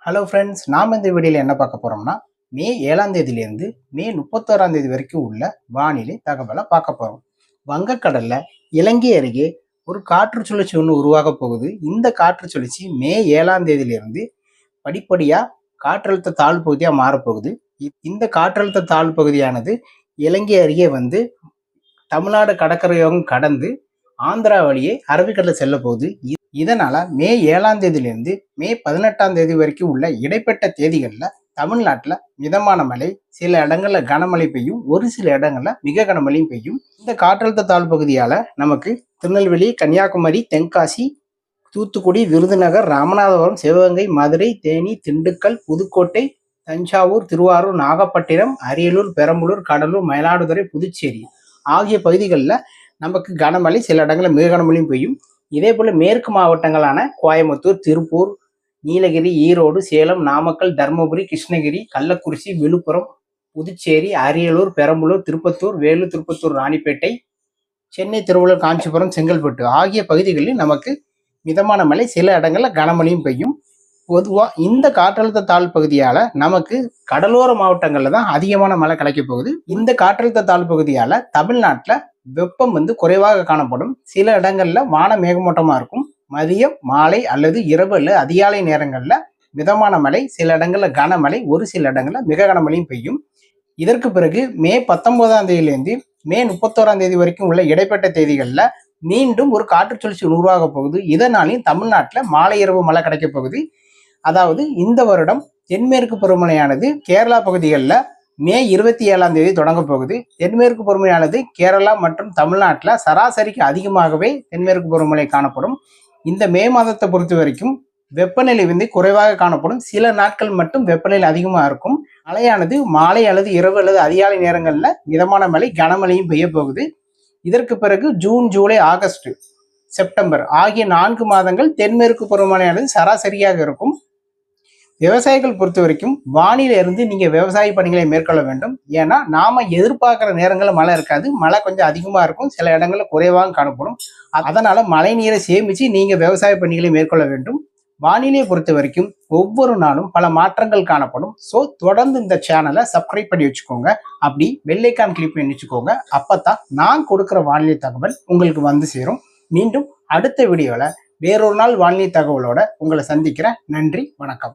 Hello friends, நாம் இந்த வீடியோவில் என்ன பார்க்க போகிறோம்னா மே 7ஆம் தேதியிலேருந்து மே 31ஆம் தேதி வரைக்கும் உள்ள வானிலை தகவலை பார்க்க போகிறோம். வங்கக்கடலில் இலங்கை அருகே ஒரு காற்று சுழற்சி ஒன்று உருவாக போகுது. இந்த காற்று சுழற்சி மே 7ஆம் தேதியிலிருந்து படிப்படியாக காற்றழுத்த தாழ்வு பகுதியாக மாறப்போகுது. இந்த காற்றழுத்த தாழ்வு பகுதியானது இலங்கை அருகே வந்து தமிழ்நாடு கடற்கரையோகம் கடந்து ஆந்திரா வழியே அரபிக்கடலில் செல்ல போகுது. இதனால மே 7ஆம் தேதியிலிருந்து மே 18ஆம் தேதி வரைக்கும் உள்ள இடைப்பட்ட தேதிகளில் தமிழ்நாட்டில் மிதமான மழை, சில இடங்கள்ல கனமழை பெய்யும், ஒரு சில இடங்கள்ல மிக கனமழையும் பெய்யும். இந்த காற்றழுத்த தாழ்வு பகுதியால நமக்கு திருநெல்வேலி, கன்னியாகுமரி, தென்காசி, தூத்துக்குடி, விருதுநகர், ராமநாதபுரம், சிவகங்கை, மதுரை, தேனி, திண்டுக்கல், புதுக்கோட்டை, தஞ்சாவூர், திருவாரூர், நாகப்பட்டினம், அரியலூர், பெரம்பலூர், கடலூர், மயிலாடுதுறை, புதுச்சேரி ஆகிய பகுதிகளில் நமக்கு கனமழை, சில இடங்களில் மிக கனமழையும் பெய்யும். இதே போல மேற்கு மாவட்டங்களான கோயம்புத்தூர், திருப்பூர், நீலகிரி, ஈரோடு, சேலம், நாமக்கல், தருமபுரி, கிருஷ்ணகிரி, கள்ளக்குறிச்சி, விழுப்புரம், புதுச்சேரி, அரியலூர், பெரம்பலூர், திருப்பத்தூர், வேலூர், திருப்பத்தூர், ராணிப்பேட்டை, சென்னை, திருவள்ளூர், காஞ்சிபுரம், செங்கல்பட்டு ஆகிய பகுதிகளில் நமக்கு மிதமான மழை, சில இடங்களில் கனமழையும் பெய்யும். பொதுவாக இந்த காற்றழுத்த தாழ்வு பகுதியால் நமக்கு கடலோர மாவட்டங்களில் தான் அதிகமான மழை கிடைக்க போகுது. இந்த காற்றழுத்த தாழ்வு பகுதியால் தமிழ்நாட்டில் வெப்பம் வந்து குறைவாக காணப்படும். சில இடங்கள்ல வான மேகமூட்டமாக இருக்கும். மதியம், மாலை அல்லது இரவு அல்லது அதிகாலை நேரங்களில் மிதமான மழை, சில இடங்களில் கனமழை, ஒரு சில இடங்களில் மிக கனமழையும் பெய்யும். இதற்கு பிறகு மே 19ஆம் தேதியிலேருந்து மே 31ஆம் தேதி வரைக்கும் உள்ள இடைப்பட்ட தேதிகளில் மீண்டும் ஒரு காற்று சுழற்சி உருவாக போகுது. இதனாலையும் தமிழ்நாட்டில் மாலை இரவு மழை கிடைக்க போகுது. அதாவது இந்த வருடம் தென்மேற்கு பருவமழையானது கேரளா பகுதிகளில் மே 27ஆம் தேதி தொடங்க போகுது. தென்மேற்கு பருவமழையானது கேரளா மற்றும் தமிழ்நாட்டில் சராசரிக்கு அதிகமாகவே தென்மேற்கு பருவமழை காணப்படும். இந்த மே மாதத்தை பொறுத்த வரைக்கும் வெப்பநிலை வந்து குறைவாக காணப்படும். சில நாட்கள் மட்டும் வெப்பநிலை அதிகமாக இருக்கும். மழையானது மாலை அல்லது இரவு அல்லது அதிகாலை நேரங்களில் மிதமான மழை, கனமழையும் பெய்ய போகுது. இதற்கு பிறகு ஜூன், ஜூலை, ஆகஸ்ட், செப்டம்பர் ஆகிய 4 மாதங்கள் தென்மேற்கு பருவமழையானது சராசரியாக இருக்கும். விவசாயிகள் பொறுத்த வரைக்கும் வானிலை இருந்து நீங்க விவசாய பணிகளை மேற்கொள்ள வேண்டும். ஏன்னா நாம எதிர்பார்க்கிற நேரங்களில் மழை இருக்காது. மழை கொஞ்சம் அதிகமா இருக்கும், சில இடங்களில் குறைவாக காணப்படும். அதனால மழை நீரை சேமிச்சு நீங்க விவசாய பணிகளை மேற்கொள்ள வேண்டும். வானிலையை பொறுத்த வரைக்கும் ஒவ்வொரு நாளும் பல மாற்றங்கள் காணப்படும். ஸோ தொடர்ந்து இந்த சேனலை சப்ஸ்கிரைப் பண்ணி வச்சுக்கோங்க. அப்படி பெல் ஐகான் கிளிக் பண்ணி வச்சுக்கோங்க. அப்பதான் நான் கொடுக்குற வானிலை தகவல் உங்களுக்கு வந்து சேரும். மீண்டும் அடுத்த வீடியோல வேறொரு நாள் வானிலை தகவலோட உங்களை சந்திக்கிறேன். நன்றி, வணக்கம்.